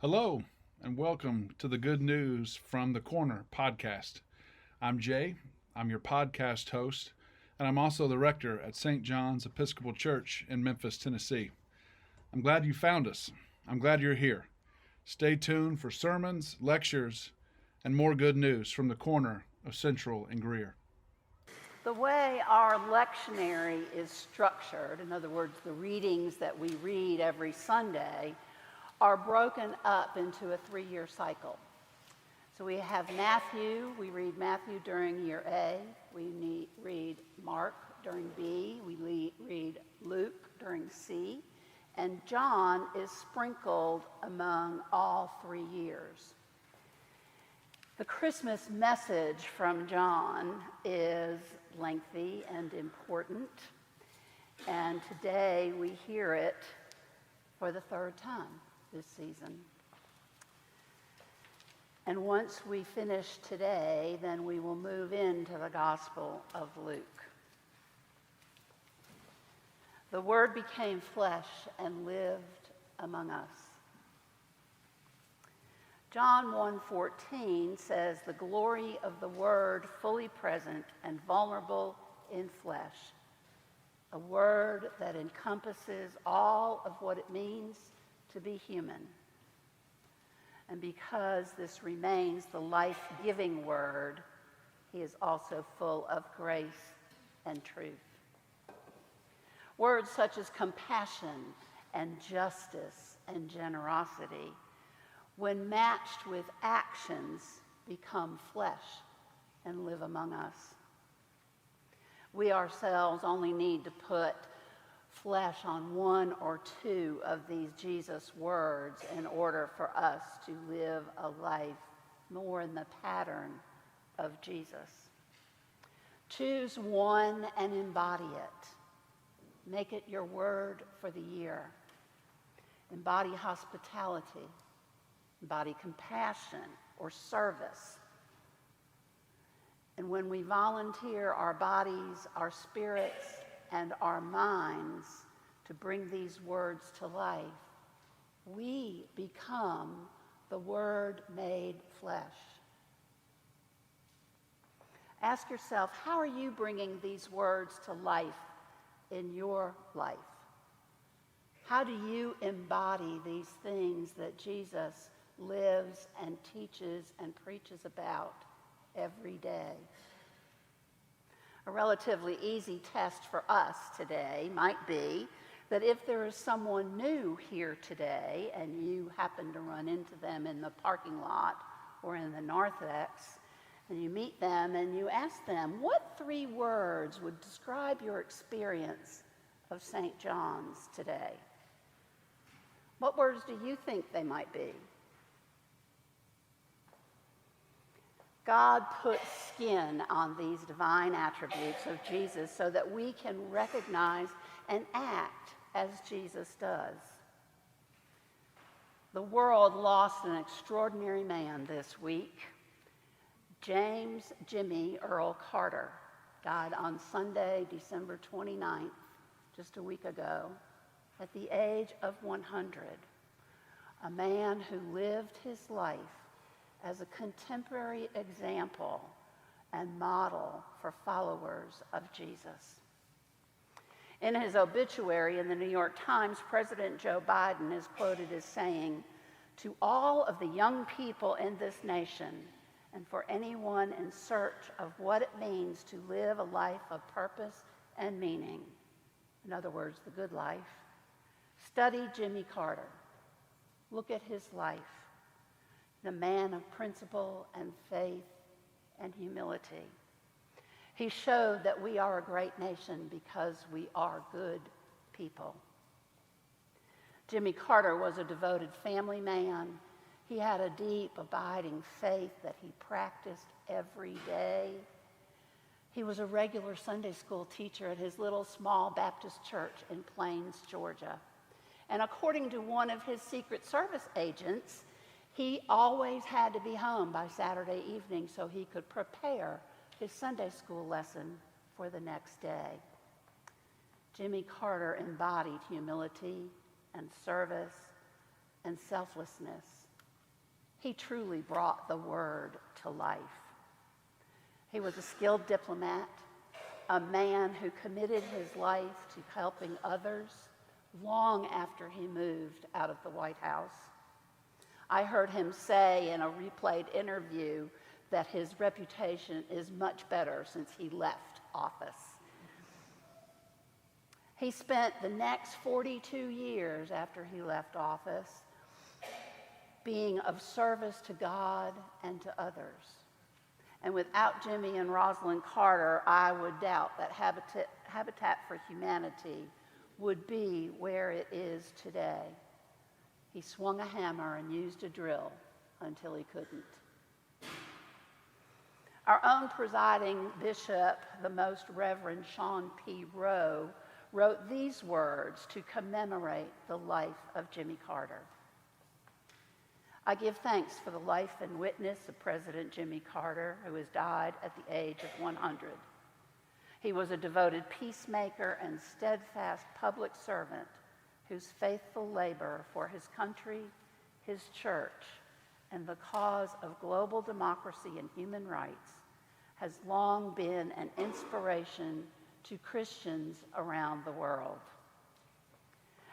Hello, and welcome to the Good News from the Corner podcast. I'm Jay, I'm your podcast host, and I'm also the rector at St. John's Episcopal Church in Memphis, Tennessee. I'm glad you found us. I'm glad you're here. Stay tuned for sermons, lectures, and more good news from the corner of Central and Greer. The way our lectionary is structured, in other words, the readings that we read every Sunday, are broken up into a 3-year cycle. So we have Matthew, we read Matthew during year A, we read Mark during B, we read Luke during C, and John is sprinkled among all 3 years. The Christmas message from John is lengthy and important, and today we hear it for the 3rd time this season. And once we finish today, then we will move into the Gospel of Luke. The Word became flesh and lived among us. John 1:14 says, "The glory of the Word fully present and vulnerable in flesh," a word that encompasses all of what it means to be human. And because this remains the life-giving Word, he is also full of grace and truth. Words such as compassion and justice and generosity, when matched with actions, become flesh and live among us. We ourselves only need to put flesh on 1 or 2 of these Jesus words in order for us to live a life more in the pattern of Jesus. Choose one and embody it. Make it your word for the year. Embody hospitality. Embody compassion or service. And when we volunteer our bodies, our spirits, and our minds to bring these words to life, we become the Word made flesh. Ask yourself, how are you bringing these words to life in your life? How do you embody these things that Jesus lives and teaches and preaches about every day? A relatively easy test for us today might be that if there is someone new here today and you happen to run into them in the parking lot or in the narthex, and you meet them and you ask them, what 3 words would describe your experience of St. John's today? What words do you think they might be? God put skin on these divine attributes of Jesus so that we can recognize and act as Jesus does. The world lost an extraordinary man this week. James Jimmy Earl Carter died on Sunday, December 29th, just a week ago, at the age of 100. A man who lived his life as a contemporary example and model for followers of Jesus. In his obituary in the New York Times, President Joe Biden is quoted as saying, "To all of the young people in this nation, and for anyone in search of what it means to live a life of purpose and meaning," in other words, the good life, study Jimmy Carter. Look at his life. The man of principle and faith and humility. He showed that we are a great nation because we are good people. Jimmy Carter was a devoted family man. He had a deep, abiding faith that he practiced every day. He was a regular Sunday school teacher at his little small Baptist church in Plains, Georgia. And according to one of his Secret Service agents, he always had to be home by Saturday evening so he could prepare his Sunday school lesson for the next day. Jimmy Carter embodied humility and service and selflessness He truly brought the word to life. He was a skilled diplomat, a man who committed his life to helping others long after he moved out of the White House. I heard him say in a replayed interview that his reputation is much better since he left office. He spent the next 42 years after he left office being of service to God and to others. And without Jimmy and Rosalind Carter, I would doubt that Habitat for Humanity would be where it is today. He swung a hammer and used a drill until he couldn't. Our own presiding bishop, the Most Reverend Sean P. Rowe, wrote these words to commemorate the life of Jimmy Carter. I give thanks for the life and witness of President Jimmy Carter, who has died at the age of 100. He was a devoted peacemaker and steadfast public servant whose faithful labor for his country, his church, and the cause of global democracy and human rights has long been an inspiration to Christians around the world.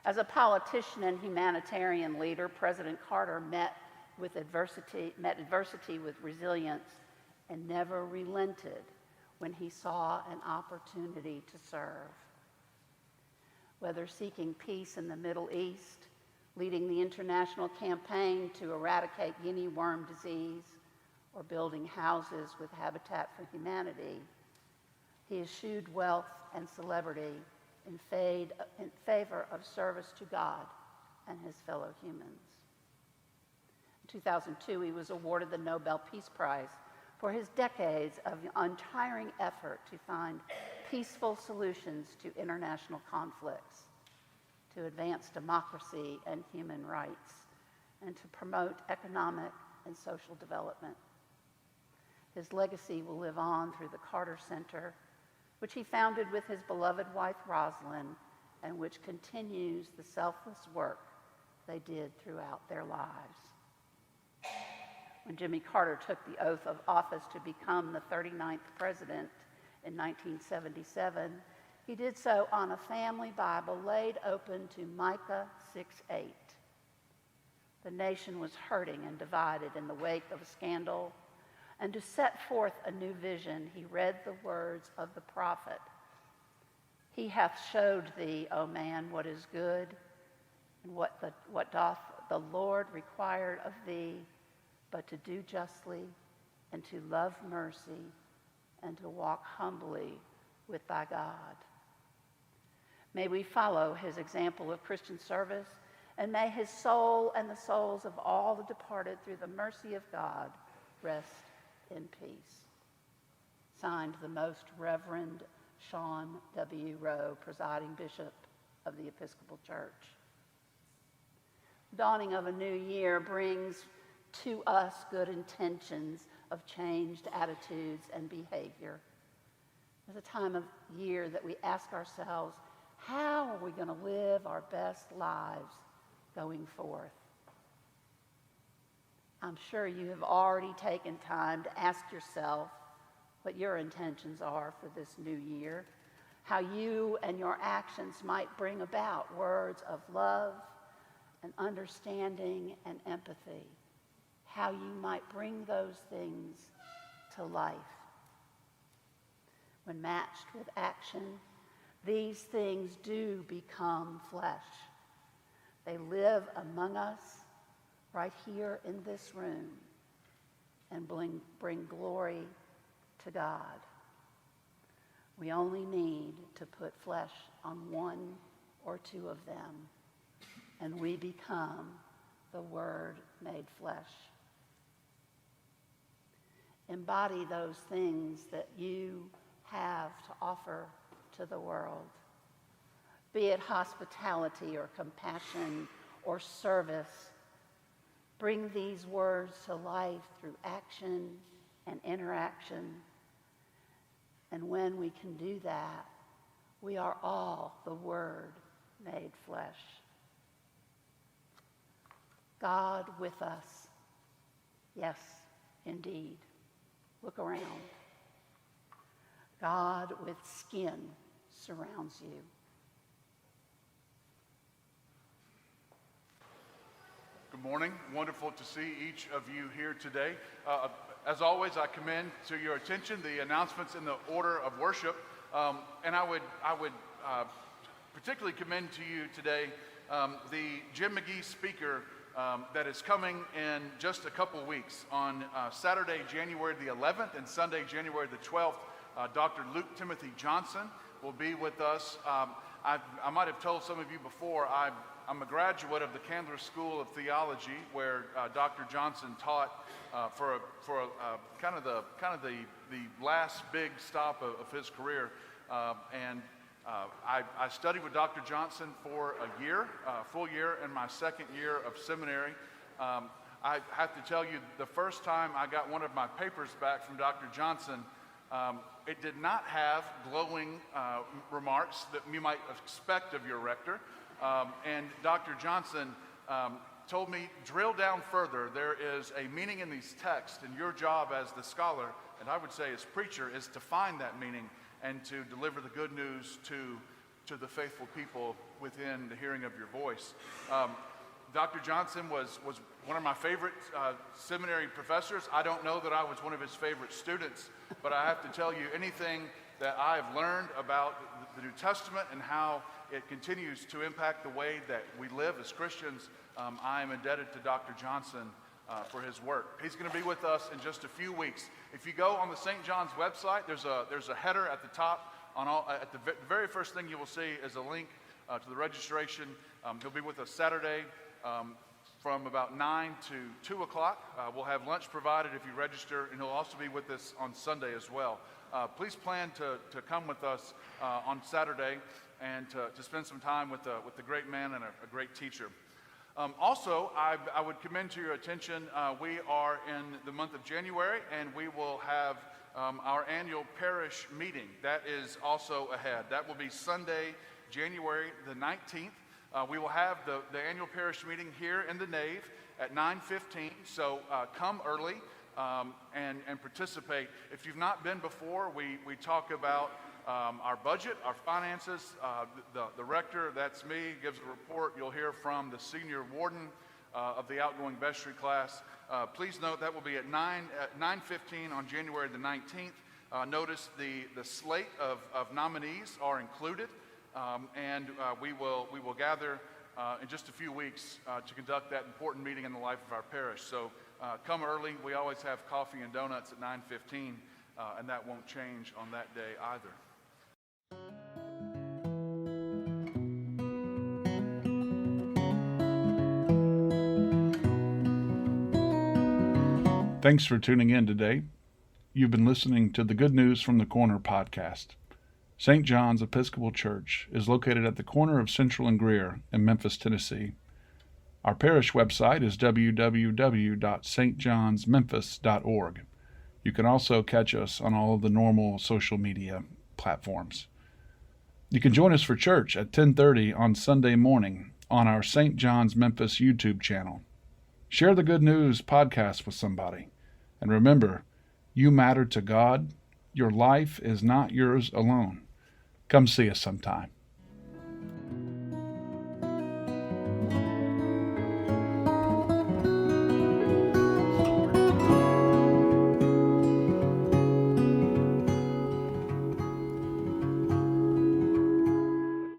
As a politician and humanitarian leader, President Carter met adversity with resilience and never relented when he saw an opportunity to serve. Whether seeking peace in the Middle East, leading the international campaign to eradicate guinea worm disease, or building houses with Habitat for Humanity, he eschewed wealth and celebrity in favor of service to God and his fellow humans. In 2002, he was awarded the Nobel Peace Prize for his decades of untiring effort to find peaceful solutions to international conflicts, to advance democracy and human rights, and to promote economic and social development. His legacy will live on through the Carter Center, which he founded with his beloved wife Rosalind, and which continues the selfless work they did throughout their lives. When Jimmy Carter took the oath of office to become the 39th president in 1977, he did so on a family Bible laid open to Micah 6:8. The nation was hurting and divided in the wake of a scandal, and to set forth a new vision, he read the words of the prophet. He hath showed thee, O man, what is good, and what doth the Lord require of thee, but to do justly, and to love mercy, and to walk humbly with thy God. May we follow his example of Christian service, and may his soul and the souls of all the departed through the mercy of God rest in peace. Signed, the Most Reverend Sean W. Rowe, presiding bishop of the Episcopal Church. The dawning of a new year brings to us good intentions of changed attitudes and behavior. It's a time of year that we ask ourselves, how are we going to live our best lives going forth? I'm sure you have already taken time to ask yourself what your intentions are for this new year, how you and your actions might bring about words of love and understanding and empathy, how you might bring those things to life. When matched with action, these things do become flesh. They live among us right here in this room and bring glory to God. We only need to put flesh on one or two of them, and we become the Word made flesh. Embody those things that you have to offer to the world, be it hospitality or compassion or service. Bring these words to life through action and interaction. And when we can do that, we are all the Word made flesh. God with us Yes, indeed. Look around. God with skin surrounds you. Good morning. Wonderful to see each of you here today. As always, I commend to your attention the announcements in the order of worship, and I would particularly commend to you today the Jim McGee speaker that is coming in just a couple weeks. On Saturday, January the 11th, and Sunday, January the 12th, Dr. Luke Timothy Johnson will be with us. I might have told some of you before, I'm a graduate of the Candler School of Theology, where Dr. Johnson taught for kind of the last big stop of his career, and I studied with Dr. Johnson for a year, a full year, in my second year of seminary. I have to tell you, the first time I got one of my papers back from Dr. Johnson, it did not have glowing remarks that you might expect of your rector. And Dr. Johnson told me, drill down further. There is a meaning in these texts, and your job as the scholar, and I would say as preacher, is to find that meaning and to deliver the good news to the faithful people within the hearing of your voice. Dr. Johnson was one of my favorite seminary professors. I don't know that I was one of his favorite students, but I have to tell you, anything that I have learned about the New Testament and how it continues to impact the way that we live as Christians, I am indebted to Dr. Johnson for his work. He's going to be with us in just a few weeks. If you go on the St. John's website, there's a header at the top. At the very first thing you will see is a link to the registration. He'll be with us Saturday from about 9 to 2 o'clock. We'll have lunch provided if you register, and he'll also be with us on Sunday as well. Please plan to come with us on Saturday and to spend some time with the great man and a great teacher. Also, I would commend to your attention, we are in the month of January, and we will have our annual parish meeting. That is also ahead. That will be Sunday, January the 19th. We will have the annual parish meeting here in the nave at 9:15, so come early and participate. If you've not been before, we talk about our budget, our finances. The rector, that's me, gives a report. You'll hear from the senior warden of the outgoing vestry class. Please note that will be at 9:15 on January the 19th. Notice the slate of nominees are included, and we will gather in just a few weeks to conduct that important meeting in the life of our parish. So come early. We always have coffee and donuts at 9:15, and that won't change on that day either. Thanks for tuning in today. You've been listening to the Good News from the Corner podcast. St. John's Episcopal Church is located at the corner of Central and Greer in Memphis, Tennessee. Our parish website is www.stjohnsmemphis.org. You can also catch us on all of the normal social media platforms. You can join us for church at 10:30 on Sunday morning on our St. John's Memphis YouTube channel. Share the Good News podcast with somebody. And remember, you matter to God. Your life is not yours alone. Come see us sometime.